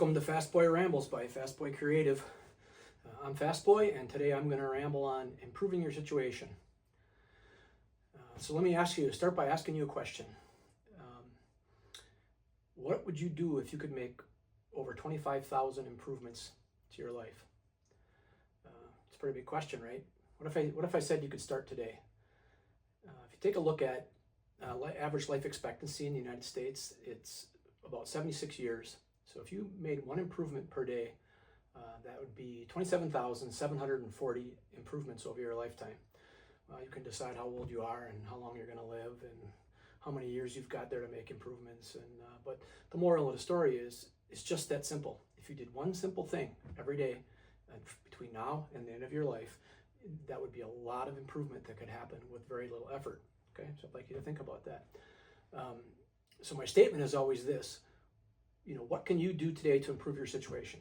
Welcome to fasboyRambles by Fastboy Creative. I'm Fastboy, and today I'm going to ramble on improving your situation. So let me start by asking you a question. What would you do if you could make over 25,000 improvements to your life? It's a pretty big question, right? What if I said you could start today? If you take a look at average life expectancy in the United States, it's about 76 years. So if you made one improvement per day, that would be 27,740 improvements over your lifetime. You can decide how old you are and how long you're going to live and how many years you've got there to make improvements. But the moral of the story is it's just that simple. If you did one simple thing every day between now and the end of your life, that would be a lot of improvement that could happen with very little effort. Okay, so I'd like you to think about that. So my statement is always this. What can you do today to improve your situation?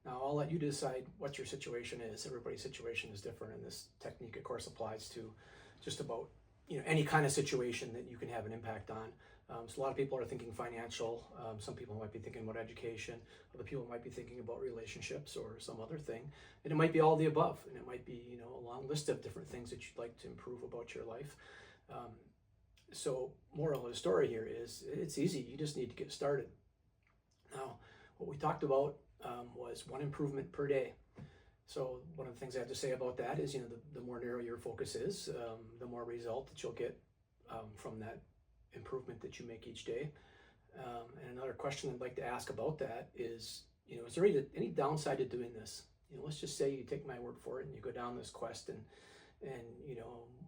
Now, I'll let you decide what your situation is. Everybody's situation is different, and this technique, of course, applies to just about any kind of situation that you can have an impact on. So a lot of people are thinking financial. Some people might be thinking about education. Other people might be thinking about relationships or some other thing. And it might be all the above, and it might be a long list of different things that you'd like to improve about your life. So moral of the story here is it's easy. You just need to get started. Now, what we talked about was one improvement per day. So one of the things I have to say about that is, the more narrow your focus is, the more result that you'll get from that improvement that you make each day. And another question I'd like to ask about that is, is there any downside to doing this? Let's just say you take my word for it and you go down this quest and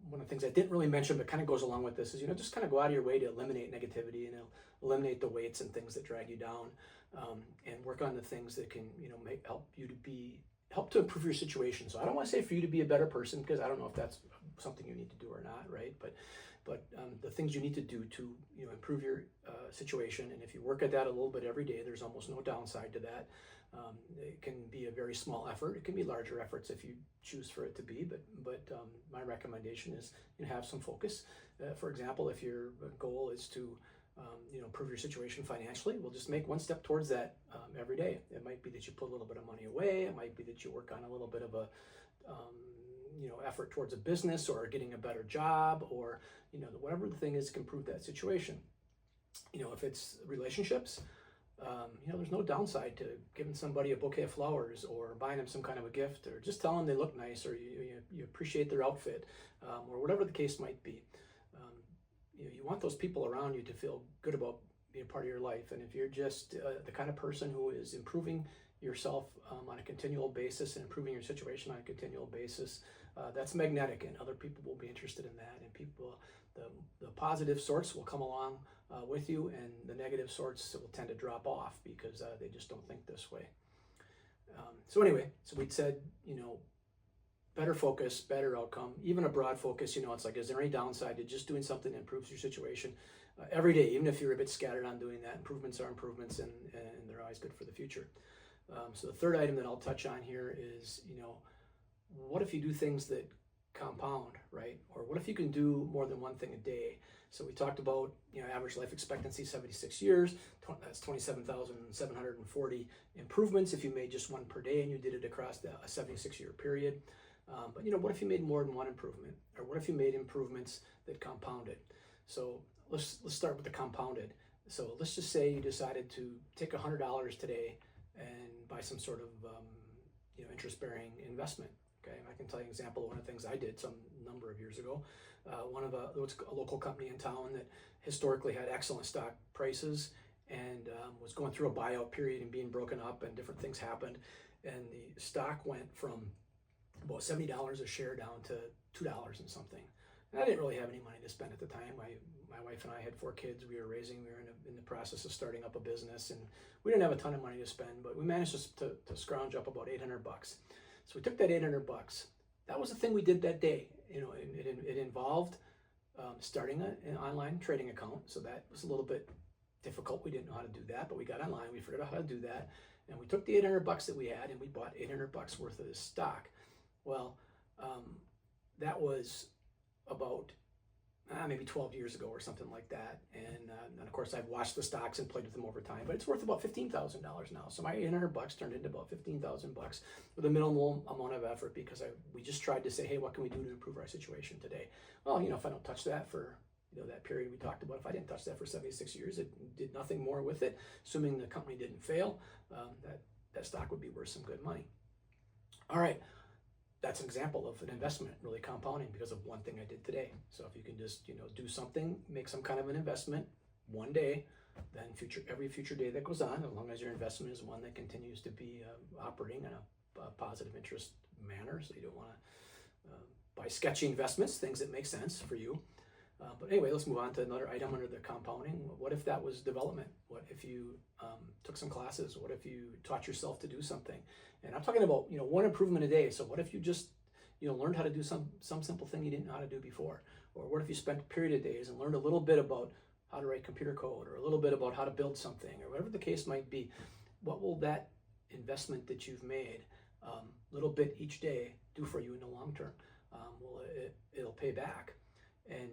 one of the things I didn't really mention but kind of goes along with this is, just kind of go out of your way to eliminate negativity and eliminate the weights and things that drag you down, and work on the things that can, help to improve your situation. So I don't want to say for you to be a better person, because I don't know if that's something you need to do or not, right? But the things you need to do to, improve your situation, and if you work at that a little bit every day, there's almost no downside to that. It can be a very small effort. It can be larger efforts if you choose for it to be, but my recommendation is have some focus. For example, if your goal is to improve your situation financially, well, just make one step towards that every day. It might be that you put a little bit of money away. It might be that you work on a little bit of a effort towards a business or getting a better job, or whatever the thing is to improve that situation. If it's relationships, there's no downside to giving somebody a bouquet of flowers or buying them some kind of a gift, or just telling them they look nice, or you appreciate their outfit, or whatever the case might be. You want those people around you to feel good about being part of your life. And if you're just the kind of person who is improving yourself on a continual basis and improving your situation on a continual basis, that's magnetic, and other people will be interested in that. And the positive sorts will come along with you, and the negative sorts will tend to drop off because they just don't think this way. So we'd said, better focus, better outcome, even a broad focus. It's like, is there any downside to just doing something that improves your situation every day, even if you're a bit scattered on doing that? Improvements are improvements, and they're always good for the future. So the third item that I'll touch on here is, what if you do things that compound, right? Or what if you can do more than one thing a day? So we talked about, average life expectancy, 76 years. That's 27,740 improvements if you made just one per day and you did it across a 76-year period. But what if you made more than one improvement? Or what if you made improvements that compounded? So let's start with the compounded. So let's just say you decided to take $100 today and buy some sort of interest-bearing investment. Okay, I can tell you an example of one of the things I did some number of years ago. There was a local company in town that historically had excellent stock prices and was going through a buyout period and being broken up, and different things happened, and the stock went from about $70 a share down to $2 and something. And I didn't really have any money to spend at the time. My wife and I had 4 kids we were raising. We were in the process of starting up a business, and we didn't have a ton of money to spend, but we managed to scrounge up about $800. So we took that $800. That was the thing we did that day. It involved starting an online trading account. So that was a little bit difficult. We didn't know how to do that, but we got online. We figured out how to do that, and we took the $800 that we had and we bought $800 worth of this stock. Well, that was about maybe 12 years ago or something like that. And of course, I've watched the stocks and played with them over time, but it's worth about $15,000 now. So my $800 turned into about $15,000 with a minimal amount of effort because we just tried to say, hey, what can we do to improve our situation today? Well, if I don't touch that for that period we talked about, if I didn't touch that for 76 years, it did nothing more with it. Assuming the company didn't fail, that stock would be worth some good money. All right. That's an example of an investment really compounding because of one thing I did today. So if you can just, do something, make some kind of an investment one day, then every future day that goes on, as long as your investment is one that continues to be operating in a positive interest manner. So you don't want to buy sketchy investments, things that make sense for you. But anyway, let's move on to another item under the compounding. What if that was development? What if you took some classes? What if you taught yourself to do something? And I'm talking about, one improvement a day. So what if you just, learned how to do some simple thing you didn't know how to do before? Or what if you spent a period of days and learned a little bit about how to write computer code, or a little bit about how to build something, or whatever the case might be? What will that investment that you've made, little bit each day, do for you in the long term? It'll pay back. And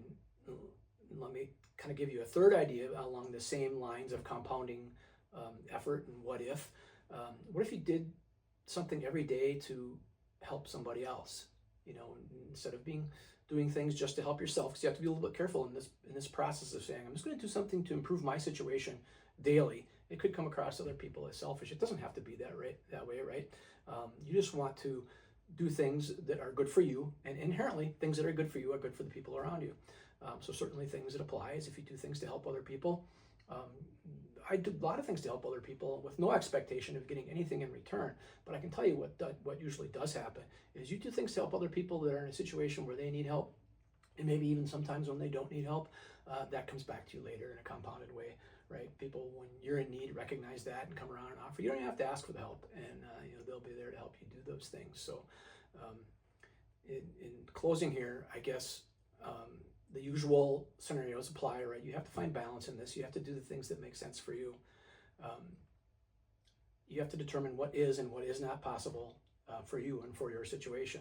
let me kind of give you a third idea along the same lines of compounding effort and what if. What if you did something every day to help somebody else? Instead of doing things just to help yourself, because you have to be a little bit careful in this process of saying, I'm just going to do something to improve my situation daily. It could come across to other people as selfish. It doesn't have to be that way, right? You just want to do things that are good for you, and inherently things that are good for you are good for the people around you. So certainly things that apply is if you do things to help other people. I do a lot of things to help other people with no expectation of getting anything in return. But I can tell you what usually does happen is you do things to help other people that are in a situation where they need help, and maybe even sometimes when they don't need help, that comes back to you later in a compounded way, right? People, when you're in need, recognize that and come around and offer. You don't even have to ask for the help, and they'll be there to help you do those things. So in closing here, I guess the usual scenarios apply, right? You have to find balance in this. You have to do the things that make sense for you. You have to determine what is and what is not possible for you and for your situation.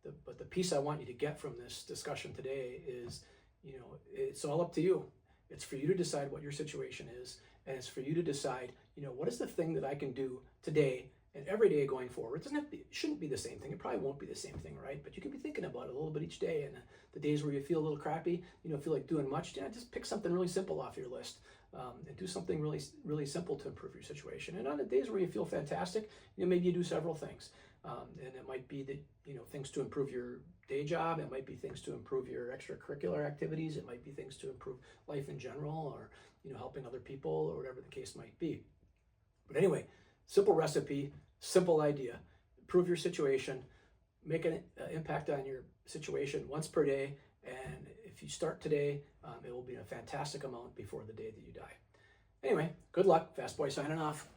But the piece I want you to get from this discussion today is, it's all up to you. It's for you to decide what your situation is, and it's for you to decide, what is the thing that I can do today and every day going forward. It shouldn't be the same thing. It probably won't be the same thing, right? But you can be thinking about it a little bit each day. And the days where you feel a little crappy, feel like doing much, just pick something really simple off your list and do something really, really simple to improve your situation. And on the days where you feel fantastic, maybe you do several things. And it might be that, things to improve your day job. It might be things to improve your extracurricular activities. It might be things to improve life in general, or, helping other people, or whatever the case might be. But anyway, simple recipe, simple idea. Improve your situation, make an impact on your situation once per day. And if you start today, it will be a fantastic amount before the day that you die. Anyway, good luck. Fast Boy signing off.